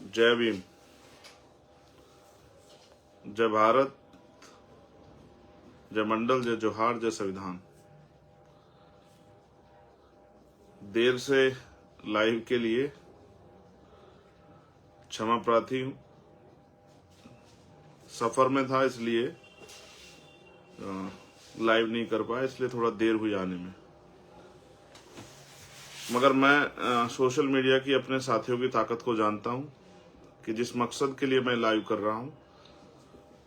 जय भीम, जय भारत, जय मंडल, जय जोहार, जय संविधान। देर से लाइव के लिए क्षमा प्रार्थी हूं। सफर में था इसलिए लाइव नहीं कर पाया, इसलिए थोड़ा देर हुई आने में। मगर मैं सोशल मीडिया की अपने साथियों की ताकत को जानता हूं कि जिस मकसद के लिए मैं लाइव कर रहा हूं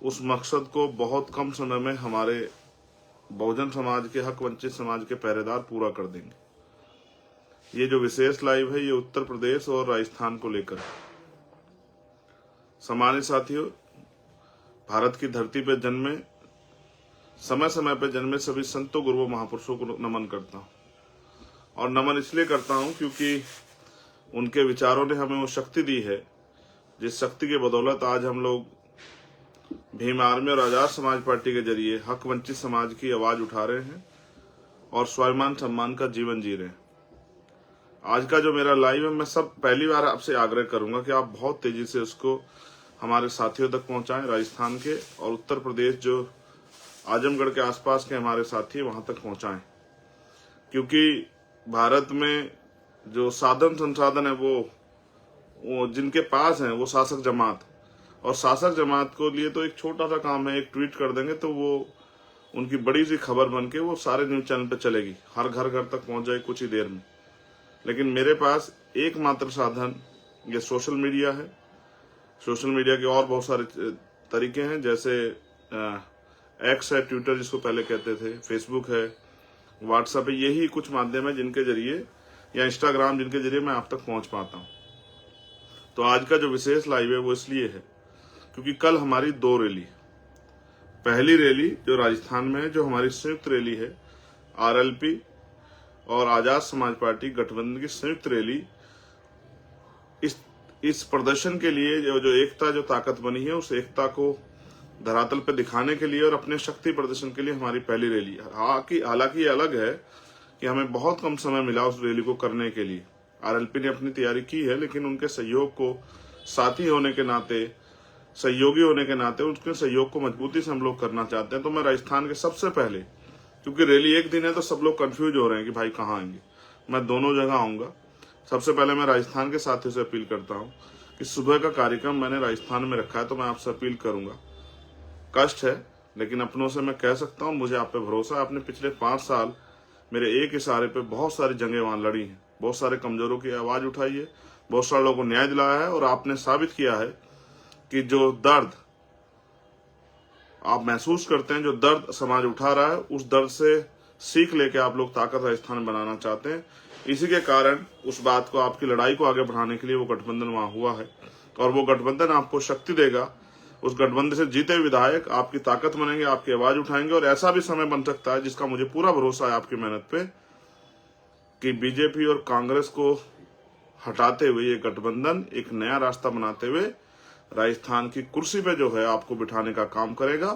उस मकसद को बहुत कम समय में हमारे बहुजन समाज के, हक वंचित समाज के पहरेदार पूरा कर देंगे। ये जो विशेष लाइव है ये उत्तर प्रदेश और राजस्थान को लेकर। सम्मानित साथियों, भारत की धरती पर जन्मे, समय समय पर जन्मे सभी संतों, गुरुओं, महापुरुषों को नमन करता हूं। और नमन इसलिए करता हूं क्योंकि उनके विचारों ने हमें वो शक्ति दी है जिस शक्ति के बदौलत आज हम लोग भीम आर्मी और आजाद समाज पार्टी के जरिए हक वंचित समाज की आवाज उठा रहे हैं और स्वाभिमान सम्मान का जीवन जी रहे हैं। आज का जो मेरा लाइव है, मैं सब पहली बार आपसे आग्रह करूंगा कि आप बहुत तेजी से उसको हमारे साथियों तक पहुंचाएं, राजस्थान के और उत्तर प्रदेश जो आजमगढ़ के आसपास के हमारे साथी वहां तक पहुंचाएं। क्योंकि भारत में जो साधन संसाधन है वो जिनके पास है वो शासक जमात, और शासक जमात को लिए तो एक छोटा सा काम है, एक ट्वीट कर देंगे तो वो उनकी बड़ी सी खबर बन के वो सारे न्यूज चैनल पे चलेगी, हर घर घर तक पहुंच जाए कुछ ही देर में। लेकिन मेरे पास एकमात्र साधन ये सोशल मीडिया है। सोशल मीडिया के और बहुत सारे तरीके हैं, जैसे एक्स है, ट्विटर जिसको पहले कहते थे, फेसबुक है, व्हाट्सएप है। यही कुछ माध्यम है जिनके जरिए, या इंस्टाग्राम, जिनके जरिए मैं आप तक पहुंच पाता हूं। तो आज का जो विशेष लाइव है वो इसलिए है क्योंकि कल हमारी 2 रैली, पहली रैली जो राजस्थान में है, जो हमारी संयुक्त रैली है, आरएलपी और आजाद समाज पार्टी गठबंधन की संयुक्त रैली, इस प्रदर्शन के लिए जो एकता, जो ताकत बनी है, उस एकता को धरातल पे दिखाने के लिए और अपने शक्ति प्रदर्शन के लिए हमारी पहली रैली है। हालांकि ये अलग है कि हमें बहुत कम समय मिला उस रैली को करने के लिए। आरएलपी ने अपनी तैयारी की है, लेकिन उनके सहयोग को, साथी होने के नाते, सहयोगी होने के नाते, उनके सहयोग को मजबूती से हम लोग करना चाहते हैं। तो मैं राजस्थान के सबसे पहले, क्योंकि रैली एक दिन है तो सब लोग कंफ्यूज हो रहे हैं कि भाई कहाँ आएंगे, मैं दोनों जगह आऊंगा। सबसे पहले मैं राजस्थान के साथियों से अपील करता हूँ कि सुबह का कार्यक्रम मैंने राजस्थान में रखा है, तो मैं आपसे अपील करूंगा, कष्ट है लेकिन अपनों से मैं कह सकता हूँ, मुझे आप पे भरोसा है। आपने पिछले 5 साल मेरे एक इशारे पे बहुत सारी जंगें वहां लड़ी हैं, बहुत सारे कमजोरों की आवाज उठाई है, बहुत सारे लोगों को न्याय दिलाया है, और आपने साबित किया है कि जो दर्द आप महसूस करते हैं, जो दर्द समाज उठा रहा है, उस दर्द से सीख लेके आप लोग ताकत राजस्थान बनाना चाहते हैं। इसी के कारण उस बात को, आपकी लड़ाई को आगे बढ़ाने के लिए वो गठबंधन वहां हुआ है, और वो गठबंधन आपको शक्ति देगा। उस गठबंधन से जीते विधायक आपकी ताकत बनेंगे, आपकी आवाज उठाएंगे, और ऐसा भी समय बन सकता है जिसका मुझे पूरा भरोसा है आपकी मेहनत पे, कि बीजेपी और कांग्रेस को हटाते हुए ये गठबंधन एक नया रास्ता बनाते हुए राजस्थान की कुर्सी पे जो है आपको बिठाने का काम करेगा।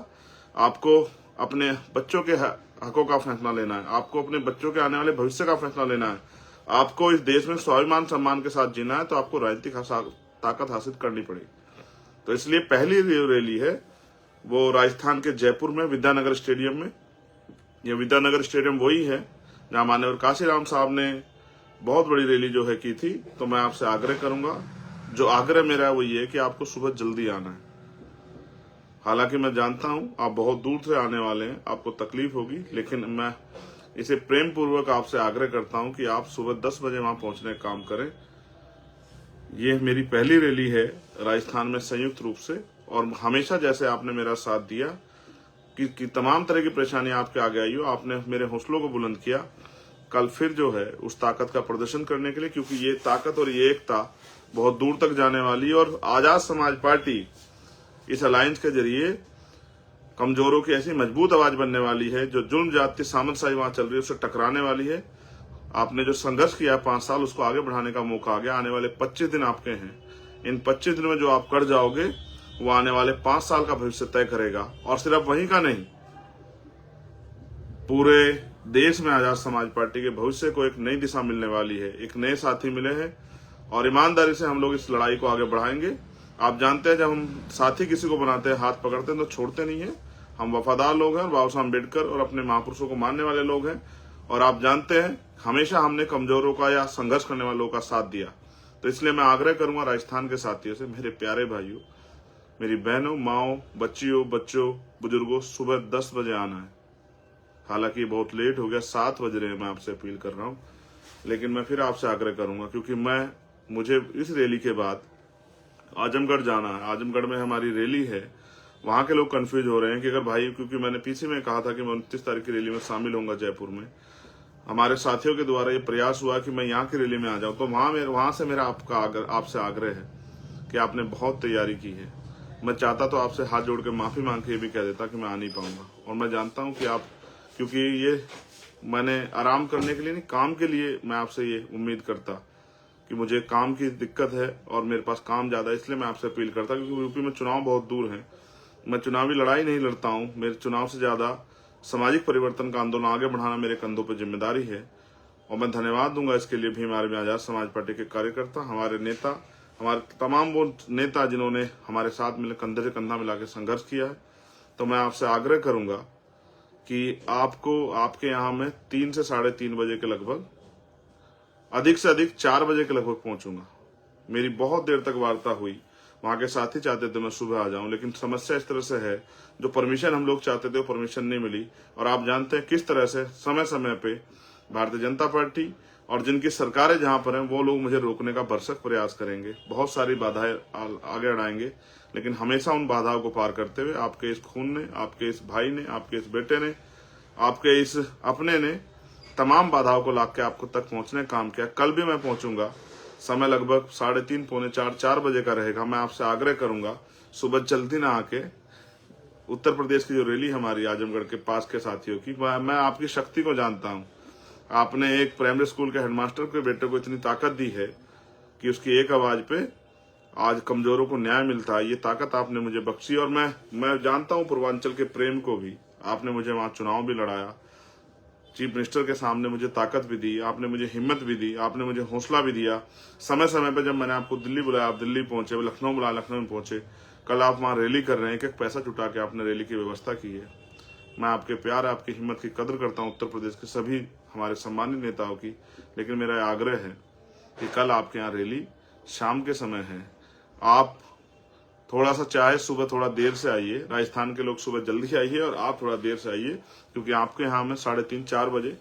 आपको अपने बच्चों के हकों का फैसला लेना है, आपको अपने बच्चों के आने वाले भविष्य का फैसला लेना है, आपको इस देश में स्वाभिमान सम्मान के साथ जीना है, तो आपको राजनीतिक ताकत हासिल करनी पड़ेगी। तो इसलिए पहली रैली है वो राजस्थान के जयपुर में विद्यानगर स्टेडियम में। यह विद्यानगर स्टेडियम वही है जहां माननीय काशीराम साहब ने बहुत बड़ी रैली जो है की थी। तो मैं आपसे आग्रह करूंगा, जो आग्रह मेरा है वो ये है कि आपको सुबह जल्दी आना है। हालांकि मैं जानता हूं आप बहुत दूर से आने वाले हैं, आपको तकलीफ होगी, लेकिन मैं इसे प्रेम पूर्वक आपसे आग्रह करता हूं कि आप सुबह 10 बजे वहां पहुंचने का काम करें। ये मेरी पहली रैली है राजस्थान में संयुक्त रूप से, और हमेशा जैसे आपने मेरा साथ दिया कि तमाम तरह की परेशानी आपके आगे आई हो, आपने मेरे हौसलों को बुलंद किया। कल फिर जो है उस ताकत का प्रदर्शन करने के लिए, क्योंकि ये ताकत और ये एकता बहुत दूर तक जाने वाली, और आजाद समाज पार्टी इस अलायंस के जरिए कमजोरों की ऐसी मजबूत आवाज बनने वाली है, जो जुल्म जाति सामंतशाही वहां चल रही है उससे टकराने वाली है। आपने जो संघर्ष किया 5 साल, उसको आगे बढ़ाने का मौका आ गया। आने वाले 25 दिन आपके हैं, इन 25 दिन में जो आप कर जाओगे वो आने वाले 5 साल का भविष्य तय करेगा। और सिर्फ वहीं का नहीं, पूरे देश में आजाद समाज पार्टी के भविष्य को एक नई दिशा मिलने वाली है। एक नए साथी मिले हैं और ईमानदारी से हम लोग इस लड़ाई को आगे बढ़ाएंगे। आप जानते हैं, जब हम साथी किसी को बनाते हैं, हाथ पकड़ते हैं तो छोड़ते नहीं है। हम वफादार लोग हैं और बाबा साहब अम्बेडकर और अपने महापुरुषों को मानने वाले लोग हैं। और आप जानते हैं, हमेशा हमने कमजोरों का या संघर्ष करने वालों का साथ दिया। तो इसलिए मैं आग्रह करूंगा राजस्थान के साथियों से, मेरे प्यारे भाइयों, मेरी बहनों, माओ, बच्चियों, बच्चों, बुजुर्गों, सुबह 10 बजे आना है। हालांकि बहुत लेट हो गया, 7 बज रहे हैं, मैं आपसे अपील कर रहा हूं, लेकिन मैं फिर आपसे आग्रह करूंगा, क्योंकि मुझे इस रैली के बाद आजमगढ़ जाना है। आजमगढ़ में हमारी रैली है। वहां के लोग कंफ्यूज हो रहे हैं कि अगर भाई, क्योंकि मैंने पीछे में कहा था कि मैं 29 तारीख की रैली में शामिल होऊंगा जयपुर में, हमारे साथियों के द्वारा ये प्रयास हुआ कि मैं यहाँ की रैली में आ जाऊं, तो वहां से मेरा आपसे आग्रह है कि आपने बहुत तैयारी की है। मैं चाहता तो आपसे हाथ जोड़ के माफी मांग के ये भी कह देता कि मैं आ नहीं पाऊंगा, और मैं जानता हूं कि आप, क्योंकि ये मैंने आराम करने के लिए नहीं, काम के लिए मैं आपसे ये उम्मीद करता कि मुझे काम की दिक्कत है और मेरे पास काम ज्यादा है, इसलिए मैं आपसे अपील करता, क्योंकि यूपी में चुनाव बहुत दूर है। मैं चुनावी लड़ाई नहीं लड़ता हूं, मेरे चुनाव से ज्यादा सामाजिक परिवर्तन का आंदोलन आगे बढ़ाना मेरे कंधों पर जिम्मेदारी है। और मैं धन्यवाद दूंगा इसके लिए भी हमारे आजाद समाज पार्टी के कार्यकर्ता, हमारे नेता, हमारे तमाम वो नेता जिन्होंने हमारे साथ मिले कंधे से कंधा मिला के संघर्ष किया है। तो मैं आपसे आग्रह करूंगा कि आपके यहाँ में 3 से 3:30 बजे के लगभग, अधिक से अधिक 4 बजे के लगभग पहुंचूंगा। मेरी बहुत देर तक वार्ता हुई, वहां के साथी चाहते थे मैं सुबह आ जाऊं, लेकिन समस्या इस तरह से है, जो परमिशन हम लोग चाहते थे वो परमिशन नहीं मिली। और आप जानते हैं किस तरह से समय समय पे भारतीय जनता पार्टी और जिनकी सरकारें जहां पर हैं वो लोग मुझे रोकने का भरसक प्रयास करेंगे, बहुत सारी बाधाएं आगे अड़ाएंगे, लेकिन हमेशा उन बाधाओं को पार करते हुए आपके इस खून ने, आपके इस भाई ने, आपके इस बेटे ने, आपके इस अपने ने तमाम बाधाओं को लाके आपको तक पहुंचने काम किया। कल भी मैं पहुंचूंगा, समय लगभग 3:30, 3:45, 4 बजे का रहेगा। मैं आपसे आग्रह करूंगा सुबह जल्दी ना आके, उत्तर प्रदेश की जो रैली हमारी आजमगढ़ के पास के साथियों की, मैं आपकी शक्ति को जानता हूं। आपने एक प्राइमरी स्कूल के हेडमास्टर के बेटे को इतनी ताकत दी है कि उसकी एक आवाज पे आज कमजोरों को न्याय मिलता है। ये ताकत आपने मुझे बख्शी, और मैं जानता हूं पूर्वांचल के प्रेम को भी। आपने मुझे वहां चुनाव भी लड़ाया, चीफ मिनिस्टर के सामने मुझे ताकत भी दी, आपने मुझे हिम्मत भी दी, आपने मुझे हौसला भी दिया। समय समय पे जब मैंने आपको दिल्ली बुलाया, आप दिल्ली पहुंचे, लखनऊ बुलाया, लखनऊ में पहुंचे। कल आप वहां रैली कर रहे हैं, एक पैसा जुटा के आपने रैली की व्यवस्था की है। मैं आपके प्यार, आपकी हिम्मत की कदर करता हूं, उत्तर प्रदेश के सभी हमारे सम्मानित नेताओं की, लेकिन मेरा आग्रह है कि कल आपके यहाँ रैली शाम के समय है। आप थोड़ा सा चाहे सुबह थोड़ा देर से आइए, राजस्थान के लोग सुबह जल्दी आइए और आप थोड़ा देर से आइए, क्योंकि आपके यहाँ मैं 3:30, 4 बजे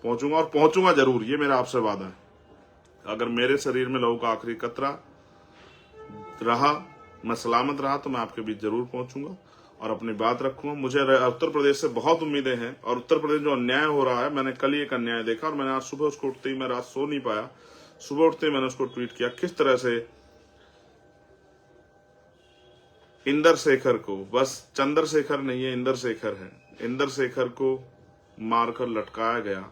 पहुंचूंगा, और पहुंचूंगा जरूर, ये मेरा आपसे वादा है। अगर मेरे शरीर में लहू का आखिरी कतरा रहा, मैं सलामत रहा, तो मैं आपके बीच जरूर पहुंचूंगा और अपनी बात रखूंगा। मुझे उत्तर प्रदेश से बहुत उम्मीदें हैं, और उत्तर प्रदेश जो अन्याय हो रहा है, मैंने कल ही एक अन्याय देखा, और मैंने आज सुबह उसको उठते ही, मैं रात सो नहीं पाया, सुबह उठते ही मैंने उसको ट्वीट किया, किस तरह से इंदर शेखर को, बस चंद्रशेखर नहीं है, इंदर शेखर है, इंदर शेखर को मारकर लटकाया गया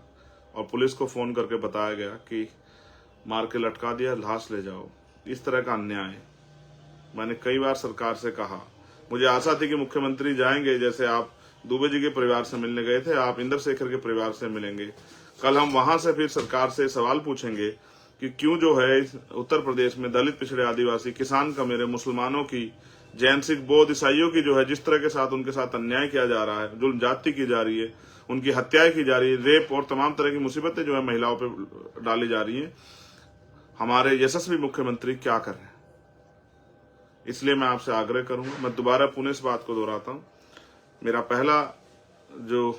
और पुलिस को फोन करके बताया गया कि मार के लटका दिया, लाश ले जाओ। इस तरह का अन्याय मैंने कई बार सरकार से कहा। मुझे आशा थी कि मुख्यमंत्री जाएंगे, जैसे आप दुबे जी के परिवार से मिलने गए थे, आप इंदर शेखर के परिवार से मिलेंगे। कल हम वहां से फिर सरकार से सवाल पूछेंगे कि क्यों जो है उत्तर प्रदेश में दलित, पिछड़े, आदिवासी, किसान का, मेरे मुसलमानों की, जैन, सिख, बौद्ध, ईसाइयों की जो है जिस तरह के साथ उनके साथ अन्याय किया जा रहा है, जुल्म जाति की जा रही है, उनकी हत्याएं की जा रही है, रेप और तमाम तरह की मुसीबतें जो है महिलाओं पे डाली जा रही है, हमारे यशस्वी मुख्यमंत्री क्या कर रहे हैं। इसलिए मैं आपसे आग्रह करूंगा, मैं दोबारा पुनः इस बात को दोहराता हूं, मेरा पहला जो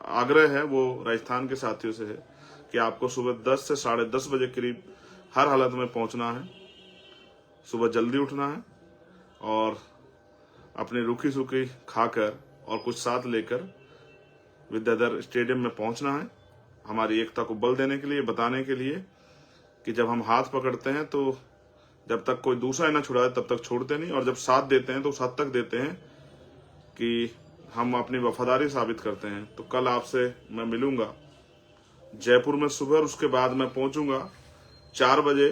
आग्रह है वो राजस्थान के साथियों से है कि आपको सुबह 10 से 10:30 बजे करीब हर हालत में पहुंचना है, सुबह जल्दी उठना है और अपनी रूखी सूखी खाकर और कुछ साथ लेकर विद्याधर स्टेडियम में पहुंचना है, हमारी एकता को बल देने के लिए, बताने के लिए कि जब हम हाथ पकड़ते हैं तो जब तक कोई दूसरा न छुड़ाए तब तक छोड़ते नहीं, और जब साथ देते हैं तो उस हद तक देते हैं कि हम अपनी वफादारी साबित करते हैं। तो कल आपसे मैं मिलूंगा जयपुर में सुबह, और उसके बाद मैं पहुंचूंगा 4 बजे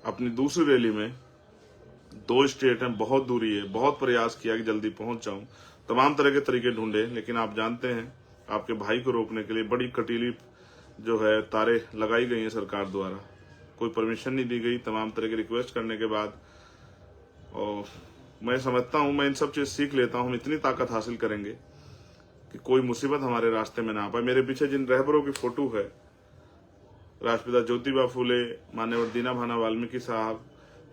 अपनी दूसरी रैली में। 2 स्टेट हैं, बहुत दूरी है, बहुत प्रयास किया कि जल्दी पहुंच जाऊं, तमाम तरह के तरीके ढूंढे, लेकिन आप जानते हैं आपके भाई को रोकने के लिए बड़ी कटीली जो है तारे लगाई गई हैं सरकार द्वारा। कोई परमिशन नहीं दी गई, तमाम तरह की रिक्वेस्ट करने के बाद। और मैं समझता हूँ, मैं इन सब चीज सीख लेता हूँ, हम इतनी ताकत हासिल करेंगे कि कोई मुसीबत हमारे रास्ते में ना आ पाए। मेरे पीछे जिन रहबरों की फोटो है, राष्ट्रपिता ज्योतिबा फूले, मान्यवर दीना भाना वाल्मीकि साहब,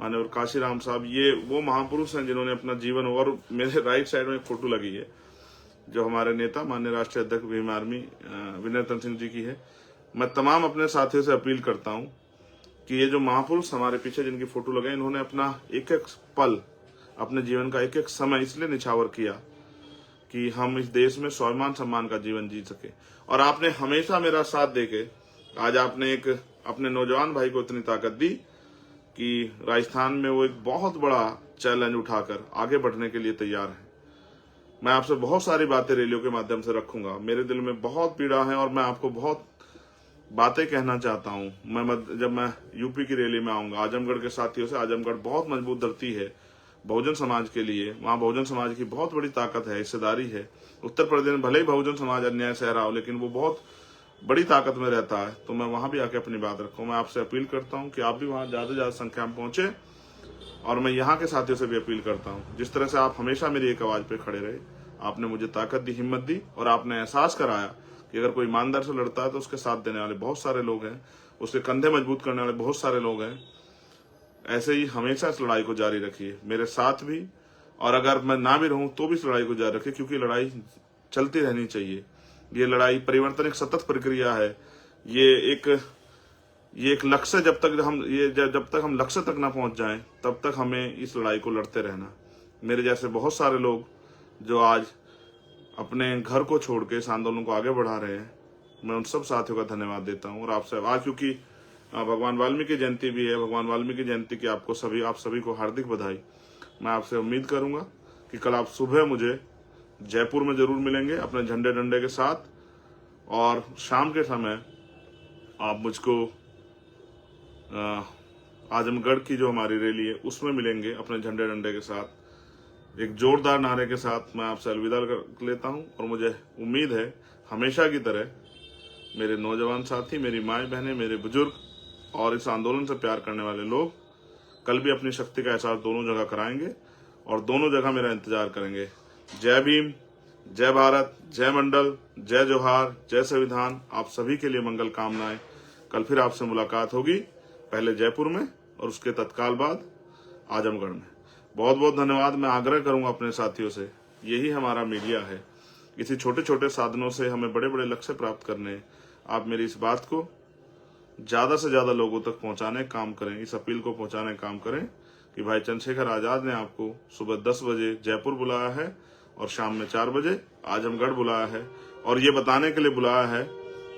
मान्यवर काशीराम साहब, ये वो महापुरुष हैं जिन्होंने अपना जीवन, और मेरे राइट साइड में एक फोटो लगी है जो हमारे नेता माननीय राष्ट्रीय अध्यक्ष भीम आर्मी विनय तन सिंह जी की है। मैं तमाम अपने साथियों से अपील करता हूं कि ये जो महापुरुष हमारे पीछे जिनकी फोटो लगे, इन्होंने अपना एक एक पल, अपने जीवन का एक एक समय इसलिए निछावर किया कि हम इस देश में स्वाभिमान सम्मान का जीवन जी सके। और आपने हमेशा मेरा साथ देके आज आपने एक अपने नौजवान भाई को इतनी ताकत दी कि राजस्थान में वो एक बहुत बड़ा चैलेंज उठाकर आगे बढ़ने के लिए तैयार है। मैं आपसे बहुत सारी बातें रैलियों के माध्यम से रखूंगा। मेरे दिल में बहुत पीड़ा है और मैं आपको बहुत बातें कहना चाहता हूं। जब मैं यूपी की रैली में आऊंगा आजमगढ़ के साथियों से, आजमगढ़ बहुत मजबूत धरती है बहुजन समाज के लिए, वहां बहुजन समाज की बहुत बड़ी ताकत है, हिस्सेदारी है। उत्तर प्रदेश में भले ही बहुजन समाज अन्याय सह रहा हो, लेकिन वो बहुत बड़ी ताकत में रहता है। तो मैं वहां भी आके अपनी बात रखूं। मैं आपसे अपील करता हूं कि आप भी वहां ज्यादा से ज्यादा संख्या में पहुंचे। और मैं यहाँ के साथियों से भी अपील करता हूँ, जिस तरह से आप हमेशा मेरी एक आवाज पे खड़े रहे, आपने मुझे ताकत दी, हिम्मत दी, और आपने एहसास कराया कि अगर कोई ईमानदार से लड़ता है तो उसके साथ देने वाले बहुत सारे लोग हैं, उसके कंधे मजबूत करने वाले बहुत सारे लोग हैं। ऐसे ही हमेशा इस लड़ाई को जारी रखिए, मेरे साथ भी, और अगर मैं ना भी रहूं तो भी इस लड़ाई को जारी रखिए, क्योंकि लड़ाई चलती रहनी चाहिए। ये लड़ाई परिवर्तन एक सतत प्रक्रिया है। ये एक लक्ष्य, जब तक हम लक्ष्य तक ना पहुंच जाएं तब तक हमें इस लड़ाई को लड़ते रहना। मेरे जैसे बहुत सारे लोग जो आज अपने घर को छोड़ के इस आंदोलन को आगे बढ़ा रहे हैं, मैं उन सब साथियों का धन्यवाद देता हूं। और आपसे आज क्योंकि भगवान वाल्मीकि जयंती भी है, भगवान वाल्मीकि जयंती की आप सभी को हार्दिक बधाई। मैं आपसे उम्मीद करूंगा कि कल आप सुबह मुझे जयपुर में जरूर मिलेंगे अपने झंडे डंडे के साथ, और शाम के समय आप मुझको आजमगढ़ की जो हमारी रैली है उसमें मिलेंगे अपने झंडे डंडे के साथ। एक जोरदार नारे के साथ मैं आपसे अलविदा कर लेता हूं। और मुझे उम्मीद है हमेशा की तरह मेरे नौजवान साथी, मेरी माएँ बहनें, मेरे बुजुर्ग और इस आंदोलन से प्यार करने वाले लोग कल भी अपनी शक्ति का एहसास दोनों जगह कराएंगे और दोनों जगह मेरा इंतजार करेंगे। जय भीम, जय भारत, जय मंडल, जय जोहार, जय संविधान। आप सभी के लिए मंगल कामनाएं। कल फिर आपसे मुलाकात होगी, पहले जयपुर में और उसके तत्काल बाद आजमगढ़ में। बहुत बहुत धन्यवाद। मैं आग्रह करूंगा अपने साथियों से, यही हमारा मीडिया है, इसी छोटे छोटे साधनों से हमें बड़े बड़े लक्ष्य प्राप्त करने हैं। आप मेरी इस बात को ज्यादा से ज्यादा लोगों तक पहुंचाने का काम करें, इस अपील को पहुंचाने का काम करें कि भाई चंद्रशेखर आजाद ने आपको सुबह 10 बजे जयपुर बुलाया है और शाम में 4 बजे आजमगढ़ बुलाया है, और ये बताने के लिए बुलाया है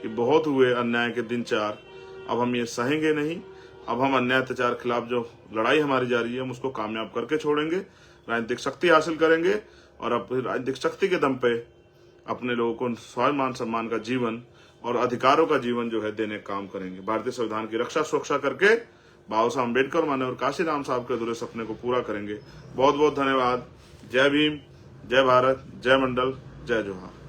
कि बहुत हुए अन्याय के दिन 4, अब हम ये सहेंगे नहीं। अब हम अन्याय अत्याचार खिलाफ जो लड़ाई हमारी जारी है हम उसको कामयाब करके छोड़ेंगे, राजनीतिक शक्ति हासिल करेंगे, और अब राजनीतिक शक्ति के दम पे अपने लोगों को स्वाभिमान सम्मान का जीवन और अधिकारों का जीवन जो है देने का काम करेंगे। भारतीय संविधान की रक्षा सुरक्षा करके बाबा साहब अम्बेडकर मान्यवर काशीराम साहब के अधूरे सपने को पूरा करेंगे। बहुत बहुत धन्यवाद। जय भीम, जय भारत, जय मंडल, जय जोहार।